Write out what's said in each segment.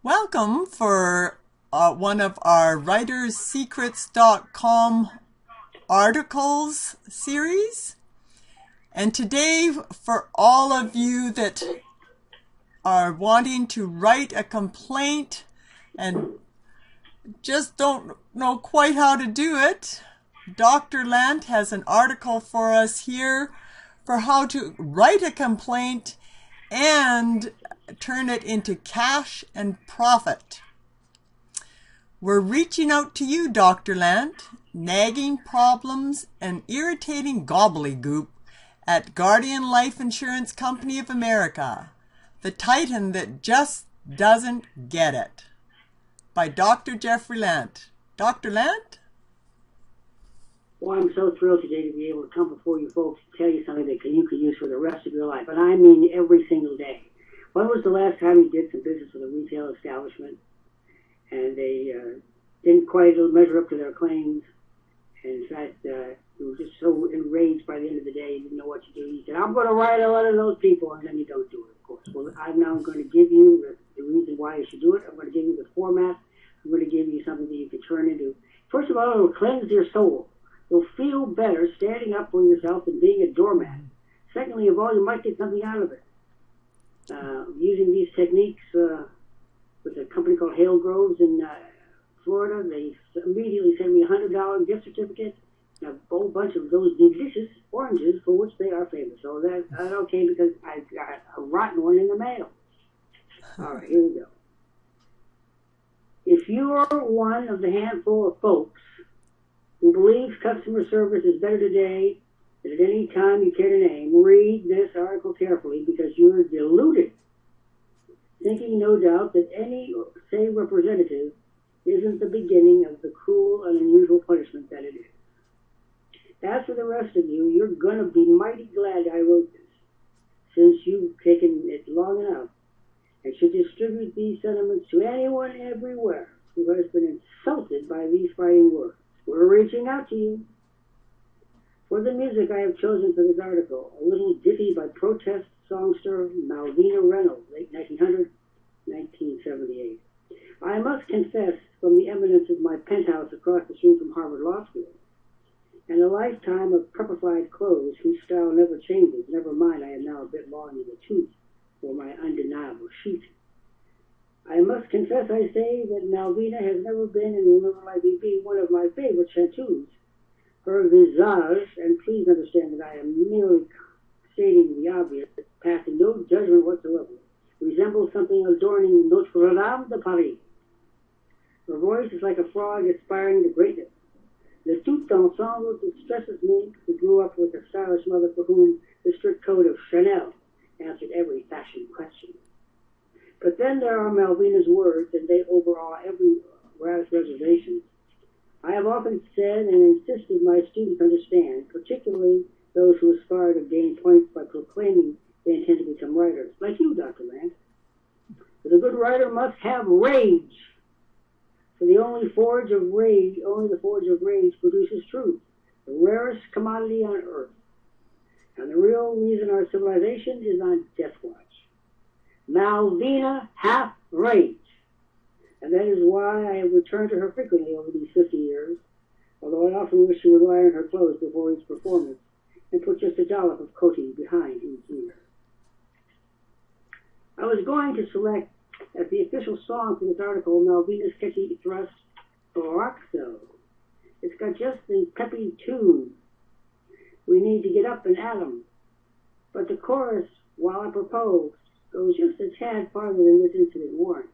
Welcome for one of our writerssecrets.com articles series. And today, for all of you that are wanting to write a complaint and just don't know quite how to do it, Dr. Lant has an article for us here for how to write a complaint and turn it into cash and profit. We're reaching out to you, Dr. Lant, nagging problems and irritating gobbledegook at Guardian Life Insurance Company of America, the titan that just doesn't get it, by Dr. Jeffrey Lant. Dr. Lant? Well, I'm so thrilled today to be able to come before you folks and tell you something that you can use for the rest of your life, and I mean every single day. When was the last time you did some business with a retail establishment and they didn't quite measure up to their claims? And in fact, you were just so enraged by the end of the day, you didn't know what to do. You said, I'm going to write a letter to those people, and then you don't do it, of course. Well, I'm now going to give you the reason why you should do it. I'm going to give you the format. I'm going to give you something that you can turn into. First of all, it will cleanse your soul. You'll feel better standing up for yourself than being a doormat. Secondly of all, you might get something out of it. Using these techniques with a company called Hale Groves in Florida, they immediately sent me a $100 gift certificate and a whole bunch of those delicious oranges for which they are famous. So that's okay because I got a rotten one in the mail. All right, here we go. If you're one of the handful of folks who believes customer service is better today than at any time you care to name, read this article carefully because you're deluded, thinking no doubt that any, say, representative isn't the beginning of the cruel and unusual punishment that it is. As for the rest of you, you're going to be mighty glad I wrote this, since you've taken it long enough, and should distribute these sentiments to anyone everywhere who has been insulted by these fighting words. We're reaching out to you. For the music I have chosen for this article, a little ditty by protest songster Malvina Reynolds, late 1900, 1978. I must confess, from the eminence of my penthouse across the street from Harvard Law School, and a lifetime of preppified clothes whose style never changes, never mind I am now a bit long in the tooth for my undeniable sheet. I must confess, I say, that Malvina has never been and will never likely be one of my favorite chanteuses. Her visage, and please understand that I am merely stating the obvious, passing no judgment whatsoever, resembles something adorning Notre Dame de Paris. Her voice is like a frog aspiring to greatness. Le tout ensemble distresses me, who grew up with a stylish mother for whom the strict code of Chanel answered every fashion question. But then there are Malvina's words, and they overawe every reservation. I have often said and insisted my students understand, particularly those who aspire to gain points by proclaiming they intend to become writers, like you, Dr. Lant, that a good writer must have rage. For the only the forge of rage produces truth, the rarest commodity on earth. And the real reason our civilization is on death watch. Malvina hath rage. And that is why I have returned to her frequently over these 50 years, although I often wish she would iron her clothes before each performance and put just a dollop of coating behind each ear. I was going to select as the official song for this article Malvina's catchy thrust, Boraxo. It's got just the peppy tune. We need to get up and at 'em. But the chorus, while I propose, goes just a tad farther than this incident warrants.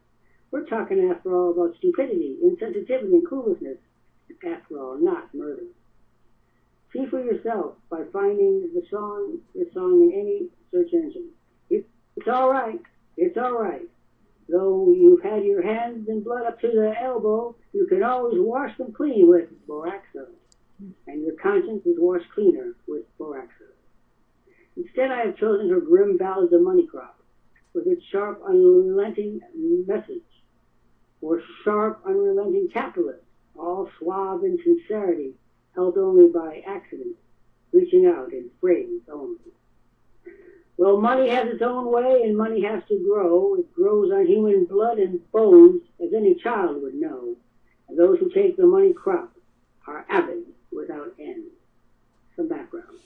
We're talking, after all, about stupidity, insensitivity, and cluelessness. After all, not murder. See for yourself by finding this song in any search engine. It's all right. It's all right. Though you've had your hands in blood up to the elbow, you can always wash them clean with Boraxo. And your conscience is washed cleaner with Boraxo. Instead, I have chosen her grim ballads of Moneycrop, with its sharp, unrelenting message, or sharp, unrelenting capitalist, all suave in sincerity, held only by accident, reaching out in phrase only. Well, money has its own way, and money has to grow. It grows on human blood and bones, as any child would know. And those who take the money crop are avid without end. Some background.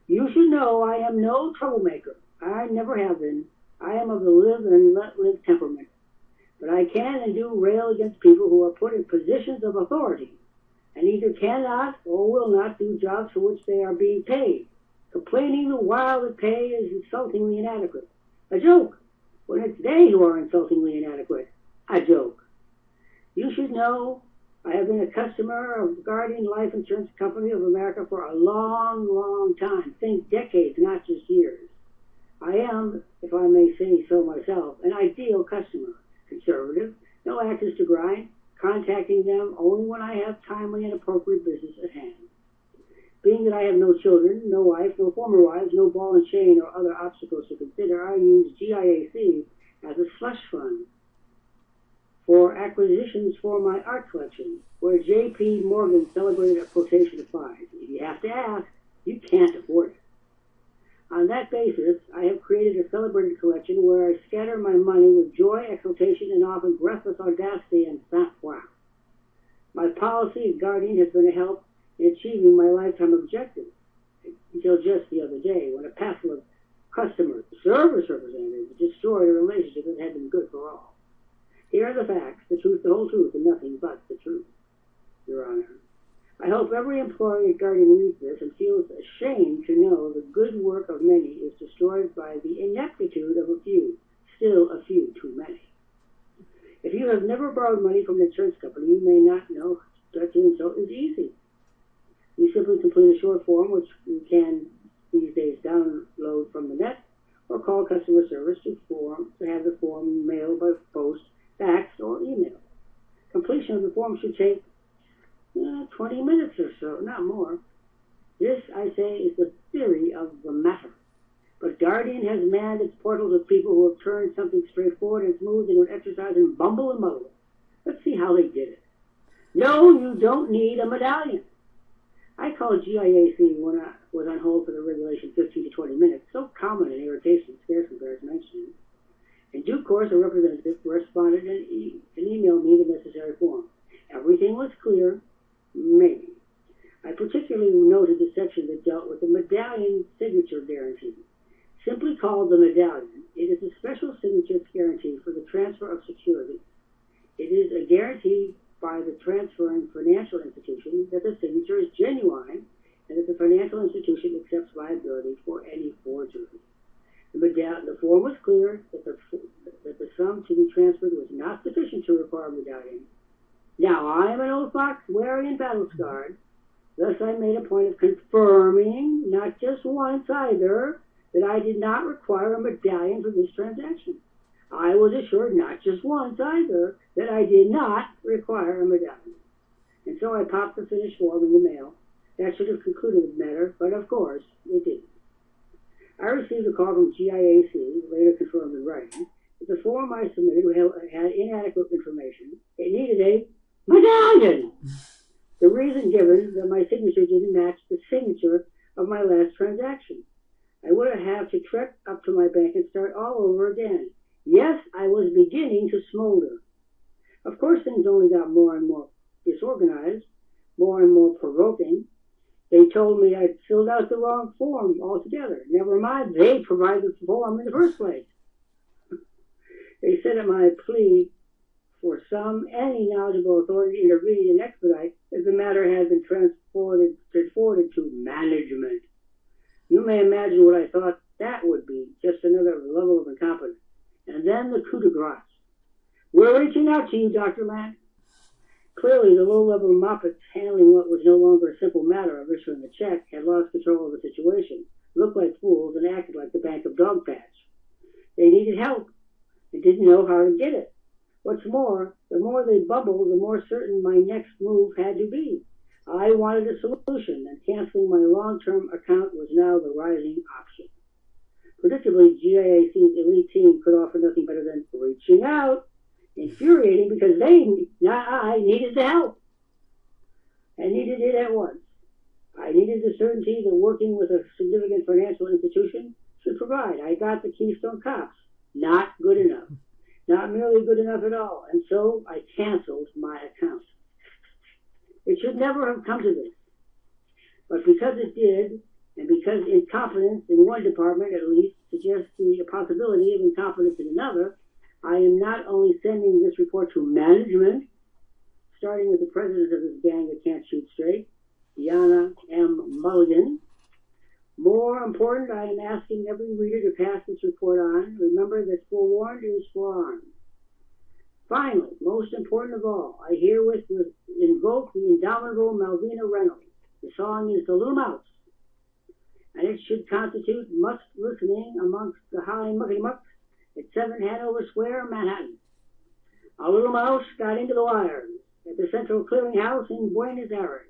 You should know I am no troublemaker. I never have been. I am of the live and let live temperament. But I can and do rail against people who are put in positions of authority and either cannot or will not do jobs for which they are being paid, complaining the while that pay is insultingly inadequate. A joke, when it's they who are insultingly inadequate. A joke. You should know I have been a customer of Guardian Life Insurance Company of America for a long, long time. Think decades, not just years. I am, if I may say so myself, an ideal customer. Conservative, no axes to grind, contacting them only when I have timely and appropriate business at hand. Being that I have no children, no wife, no former wives, no ball and chain or other obstacles to consider, I use GIAC as a slush fund for acquisitions for my art collection, where J.P. Morgan celebrated a quotation applies. If you have to ask, you can't afford it. On that basis, I have created a celebrated collection where I scatter my money with joy, exultation, and often breathless audacity and sang-froid. My policy at Guardian has been a help in achieving my lifetime objectives, until just the other day, when a passel of customer service representatives destroyed a relationship that had been good for all. Here are the facts, the truth, the whole truth, and nothing but the truth, Your Honor. I hope every employee at Guardian reads this and feels ashamed to know the good work of many is destroyed by the ineptitude of a few, still a few too many. If you have never borrowed money from an insurance company, you may not know that doing so is easy. You simply complete a short form, which you can these days download from the net, or call customer service to have the form mailed by post, fax, or email. Completion of the form should take 20 minutes or so, not more. This, I say, is the theory of the matter. But Guardian has manned its portals with people who have turned something straightforward and smooth into an exercise in bumble and muddle. Let's see how they did it. No, you don't need a medallion. I called GIAC when I was on hold for the regulation 15 to 20 minutes, so common in irritation, scarce bears mentioning. In due course, a representative responded and emailed me the necessary form. Everything was clear, maybe. I particularly noted the section that dealt with the medallion signature guarantee. Simply called the medallion, it is a special signature guarantee for the transfer of security. It is a guarantee by the transferring financial institution that the signature is genuine and that the financial institution accepts liability for any forgery. The form was clear that the sum to be transferred was not sufficient to require a medallion. Now, I am an old fox, wary and battle-scarred. Thus, I made a point of confirming, not just once either, that I did not require a medallion for this transaction. I was assured not just once either that I did not require a medallion. And so I popped the finished form in the mail. That should have concluded the matter, but of course, it didn't. I received a call from GIAC, later confirmed in writing, that the form I submitted had inadequate information. It needed a medallion! The reason given that my signature didn't match the signature of my last transaction. I would have to trek up to my bank and start all over again. Yes, I was beginning to smolder. Of course, things only got more and more disorganized, more and more provoking. They told me I'd filled out the wrong form altogether. Never mind, they provided the form in the first place. They said at my plea for any knowledgeable authority to intervene and expedite if the matter had been transported to management. You may imagine what I thought that would be, just another level of incompetence. And then the coup de grace. We're reaching out to you, Dr. Lant. Clearly, the low-level moppets handling what was no longer a simple matter of issuing a check had lost control of the situation, looked like fools, and acted like the Bank of Dogpatch. They needed help and didn't know how to get it. What's more, the more they bubbled, the more certain my next move had to be. I wanted a solution, and canceling my long-term account was now the rising option. Predictably, GIAC's elite team could offer nothing better than reaching out, infuriating because I needed the help. I needed it at once. I needed the certainty that working with a significant financial institution should provide. I got the Keystone Cops. Not good enough. Not merely good enough at all. And so I canceled my account. It should never have come to this. But because it did, and because incompetence in one department at least suggests the possibility of incompetence in another, I am not only sending this report to management, starting with the president of this gang that can't shoot straight, Deanna M. Mulligan. More important, I am asking every reader to pass this report on. Remember that forewarned is forearmed. Finally, most important of all, I herewith invoke the indomitable Malvina Reynolds. The song is The Little Mouse, and it should constitute must listening amongst the high mucky mucks at 7 Hanover Square, Manhattan. A little mouse got into the wires at the Central Clearinghouse in Buenos Aires.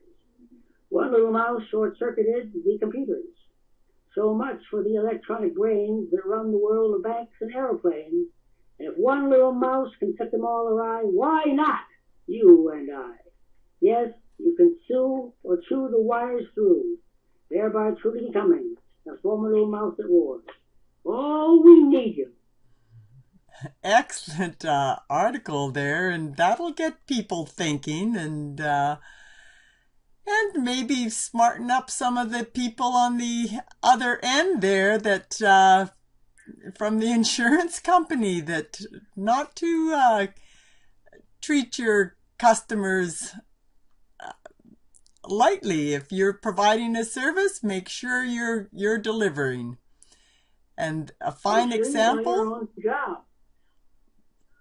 One little mouse short-circuited the computers. So much for the electronic brains that run the world of banks and aeroplanes. And if one little mouse can set them all awry, why not you and I? Yes, you can sue or chew the wires through, thereby truly becoming a formidable mouse at war. Oh, we need you. Excellent article there, and that'll get people thinking, and maybe smarten up some of the people on the other end there that from the insurance company, that not to treat your customers lightly. If you're providing a service, make sure you're delivering. And a fine example. You know your own job.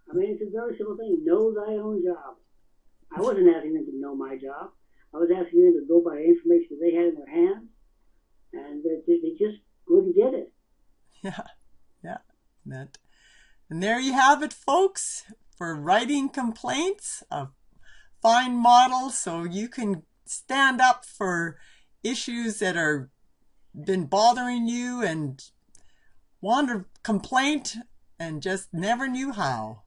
I mean, it's a very simple thing. Know thy own job. I wasn't asking them to know my job. I was asking them to go by information that they had in their hands, and they just couldn't get it. Yeah. And there you have it, folks, for writing complaints. A fine model so you can stand up for issues that are been bothering you and want a complaint and just never knew how.